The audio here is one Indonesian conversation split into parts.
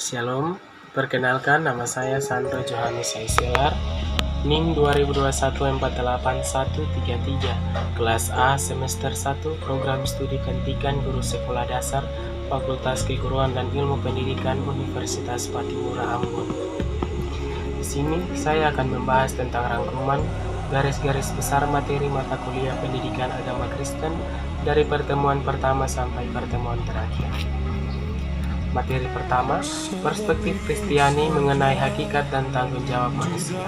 Shalom, perkenalkan nama saya Sandro Johannes Saiselar, NIM 2021-48133, kelas A semester 1, program studi pendidikan guru sekolah dasar, Fakultas Keguruan dan Ilmu Pendidikan Universitas Patimura Ambon. Di sini saya akan membahas tentang rangkuman garis-garis besar materi mata kuliah pendidikan agama Kristen dari pertemuan pertama sampai pertemuan terakhir. Materi pertama, perspektif Kristiani mengenai hakikat dan tanggung jawab manusia.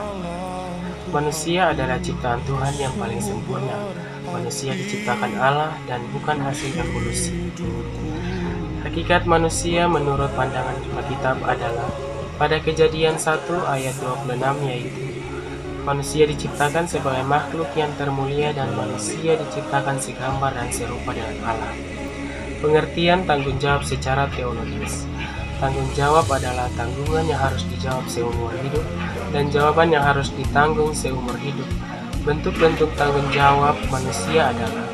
Manusia adalah ciptaan Tuhan yang paling sempurna. Manusia diciptakan Allah dan bukan hasil evolusi. Hakikat manusia menurut pandangan Alkitab adalah pada Kejadian 1 ayat 26, yaitu manusia diciptakan sebagai makhluk yang termulia dan manusia diciptakan segambar dan serupa dengan Allah. Pengertian tanggung jawab secara teologis. Tanggung jawab adalah tanggungan yang harus dijawab seumur hidup dan jawaban yang harus ditanggung seumur hidup. Bentuk-bentuk tanggung jawab manusia adalah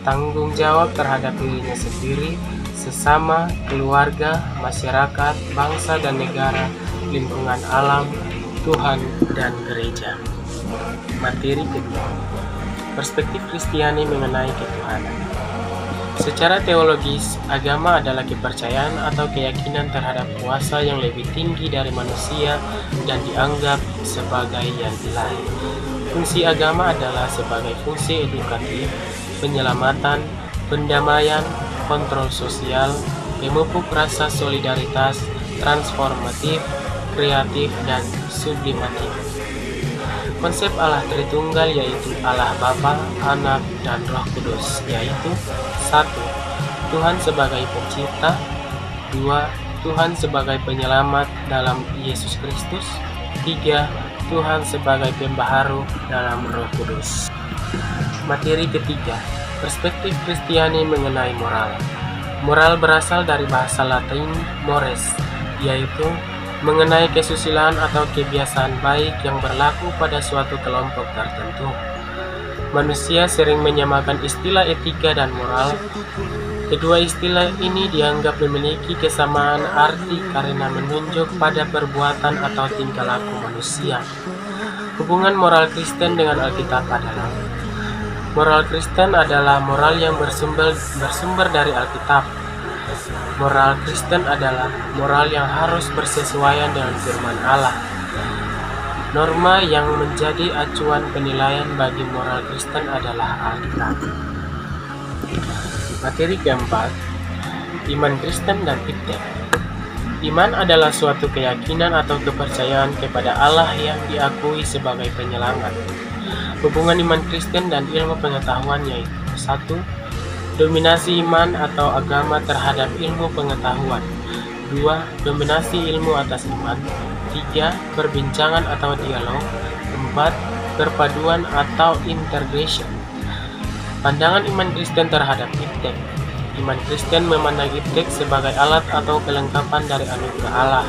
tanggung jawab terhadap dirinya sendiri, sesama, keluarga, masyarakat, bangsa dan negara, lingkungan alam, Tuhan, dan gereja. Materi kedua, perspektif Kristiani mengenai ketuhanan. Secara teologis, agama adalah kepercayaan atau keyakinan terhadap kuasa yang lebih tinggi dari manusia dan dianggap sebagai yang ilahi. Fungsi agama adalah sebagai fungsi edukatif, penyelamatan, pendamaian, kontrol sosial, memupuk rasa solidaritas, transformatif, kreatif, dan sublimatif. Konsep Allah Tritunggal yaitu Allah Bapa, Anak, dan Roh Kudus, yaitu 1. Tuhan sebagai pencipta, 2. Tuhan sebagai penyelamat dalam Yesus Kristus, 3. Tuhan sebagai pembaharu dalam Roh Kudus. Materi ketiga, perspektif Kristiani mengenai moral. Moral berasal dari bahasa Latin mores, yaitu mengenai kesusilaan atau kebiasaan baik yang berlaku pada suatu kelompok tertentu. Manusia sering menyamakan istilah etika dan moral. Kedua istilah ini dianggap memiliki kesamaan arti karena menunjuk pada perbuatan atau tingkah laku manusia. Hubungan moral Kristen dengan Alkitab adalah moral Kristen adalah moral yang bersumber dari Alkitab. Moral Kristen adalah moral yang harus bersesuaian dengan firman Allah. Norma yang menjadi acuan penilaian bagi moral Kristen adalah Alkitab. Materi keempat, iman Kristen dan iptek. Iman adalah suatu keyakinan atau kepercayaan kepada Allah yang diakui sebagai penyelamat. Hubungan iman Kristen dan ilmu pengetahuan yaitu 1. Dominasi iman atau agama terhadap ilmu pengetahuan. 2. Dominasi ilmu atas iman. 3. Perbincangan atau dialog. 4. Perpaduan atau integration. Pandangan iman Kristen terhadap iptek. Iman Kristen memandang iptek sebagai alat atau kelengkapan dari anugerah Allah.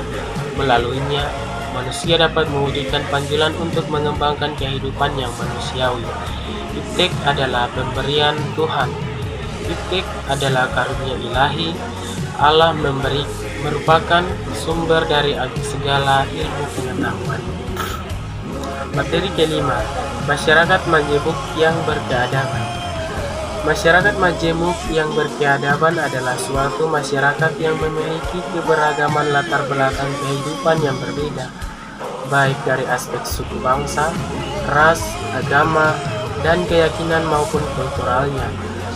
Melaluinya, manusia dapat mewujudkan panggilan untuk mengembangkan kehidupan yang manusiawi. Iptek adalah pemberian Tuhan. Iptek adalah karunia ilahi. Allah merupakan sumber dari segala ilmu pengetahuan. Materi kelima, masyarakat majemuk yang berkeadaban. Masyarakat majemuk yang berkeadaban adalah suatu masyarakat yang memiliki keberagaman latar belakang kehidupan yang berbeda, baik dari aspek suku bangsa, ras, agama, dan keyakinan maupun kulturalnya,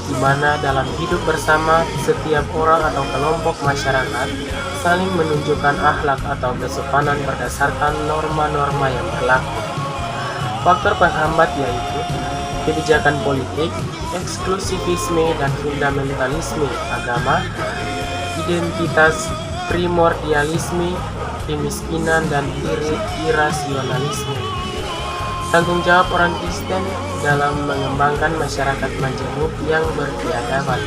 di mana dalam hidup bersama setiap orang atau kelompok masyarakat saling menunjukkan akhlak atau kesopanan berdasarkan norma-norma yang berlaku. Faktor penghambat yaitu kebijakan politik, eksklusivisme dan fundamentalisme agama, identitas primordialisme, kemiskinan dan irasionalisme. Tanggung jawab orang Kristen dalam mengembangkan masyarakat majemuk yang berkeadaban.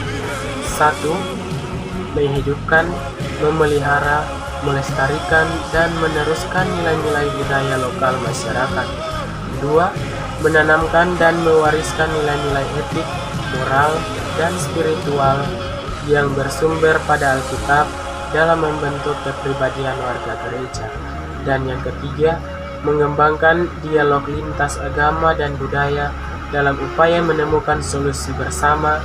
1. Menghidupkan, memelihara, melestarikan, dan meneruskan nilai-nilai budaya lokal masyarakat. 2. Menanamkan dan mewariskan nilai-nilai etik, moral, dan spiritual yang bersumber pada Alkitab dalam membentuk kepribadian warga gereja. Dan yang ketiga, mengembangkan dialog lintas agama dan budaya dalam upaya menemukan solusi bersama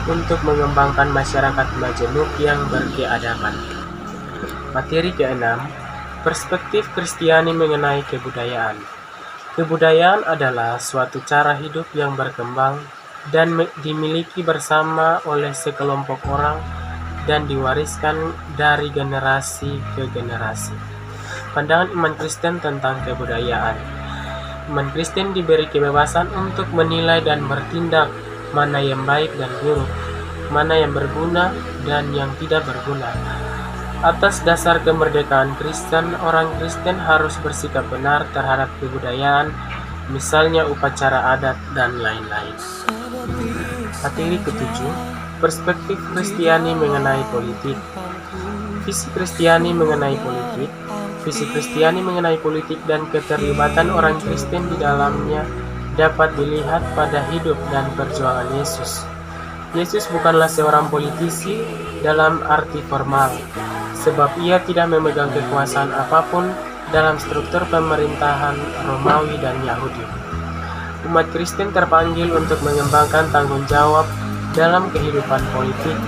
untuk mengembangkan masyarakat majemuk yang berkeadaban. Materi keenam, perspektif Kristiani mengenai kebudayaan. Kebudayaan adalah suatu cara hidup yang berkembang dan dimiliki bersama oleh sekelompok orang dan diwariskan dari generasi ke generasi. Pandangan iman Kristen tentang kebudayaan. Iman Kristen diberi kebebasan untuk menilai dan bertindak mana yang baik dan buruk, mana yang berguna dan yang tidak berguna. Atas dasar kemerdekaan Kristen, orang Kristen harus bersikap benar terhadap kebudayaan, misalnya upacara adat dan lain-lain. Materi ketujuh, perspektif Kristiani mengenai politik. Visi Kristiani mengenai politik. Visi Kristiani mengenai politik dan keterlibatan orang Kristen di dalamnya dapat dilihat pada hidup dan perjuangan Yesus. Yesus bukanlah seorang politisi dalam arti formal, sebab ia tidak memegang kekuasaan apapun dalam struktur pemerintahan Romawi dan Yahudi. Umat Kristen terpanggil untuk mengembangkan tanggung jawab dalam kehidupan politik.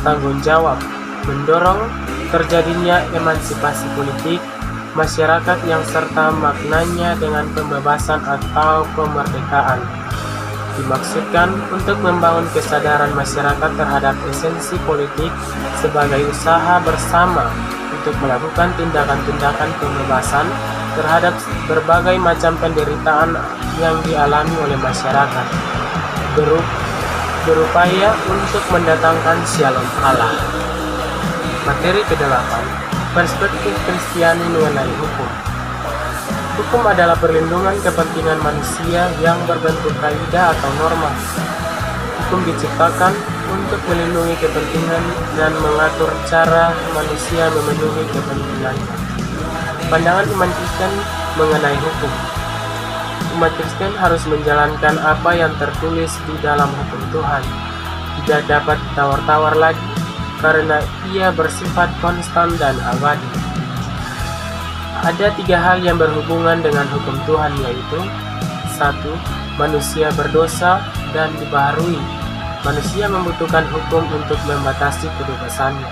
Tanggung jawab mendorong terjadinya emansipasi politik masyarakat yang serta maknanya dengan pembebasan atau kemerdekaan. Dimaksudkan untuk membangun kesadaran masyarakat terhadap esensi politik sebagai usaha bersama untuk melakukan tindakan-tindakan pembebasan terhadap berbagai macam penderitaan yang dialami oleh masyarakat, berupaya untuk mendatangkan shalom Allah. Materi ke-8, perspektif Kristiani mengenai hukum. Hukum adalah perlindungan kepentingan manusia yang berbentuk kaidah atau norma. Hukum diciptakan untuk melindungi kepentingan dan mengatur cara manusia memenuhi kepentingannya. Pandangan iman Kristen mengenai hukum. Umat Kristen harus menjalankan apa yang tertulis di dalam hukum Tuhan. Tidak dapat tawar-tawar lagi, karena ia bersifat konstan dan abadi. Ada 3 hal yang berhubungan dengan hukum Tuhan, yaitu 1. Manusia berdosa dan dibaharui. Manusia membutuhkan hukum untuk membatasi kedosaannya.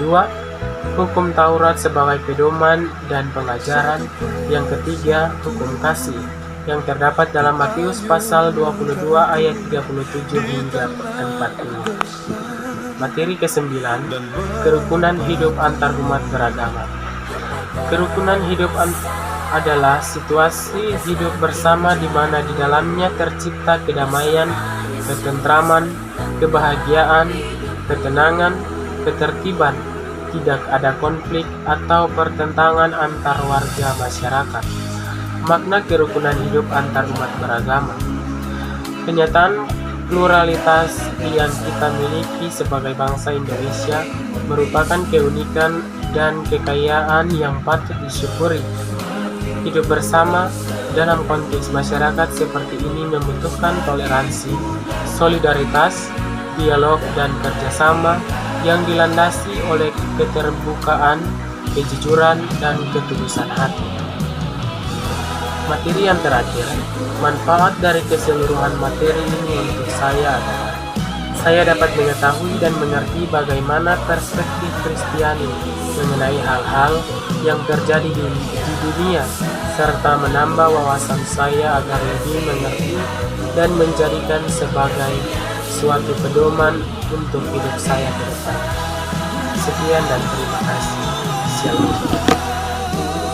2. Hukum Taurat sebagai pedoman dan pengajaran. Yang ketiga, hukum kasih yang terdapat dalam Matius pasal 22 ayat 37 hingga 40. Materi ke-9, kerukunan hidup antar umat beragama. Kerukunan hidup adalah situasi hidup bersama di mana di dalamnya tercipta kedamaian, ketentraman, kebahagiaan, ketenangan, ketertiban. Tidak ada konflik atau pertentangan antar warga masyarakat. Makna kerukunan hidup antar umat beragama. Kenyataan pluralitas yang kita miliki sebagai bangsa Indonesia merupakan keunikan dan kekayaan yang patut disyukuri. Hidup bersama dalam konteks masyarakat seperti ini membutuhkan toleransi, solidaritas, dialog, dan kerjasama yang dilandasi oleh keterbukaan, kejujuran, dan ketulusan hati. Materi yang terakhir, manfaat dari keseluruhan materi ini untuk saya adalah saya dapat mengetahui dan mengerti bagaimana perspektif Kristiani mengenai hal-hal yang terjadi di dunia, serta menambah wawasan saya agar lebih mengerti dan menjadikan sebagai suatu pedoman untuk hidup saya ke depan. Sekian dan terima kasih. Shalom.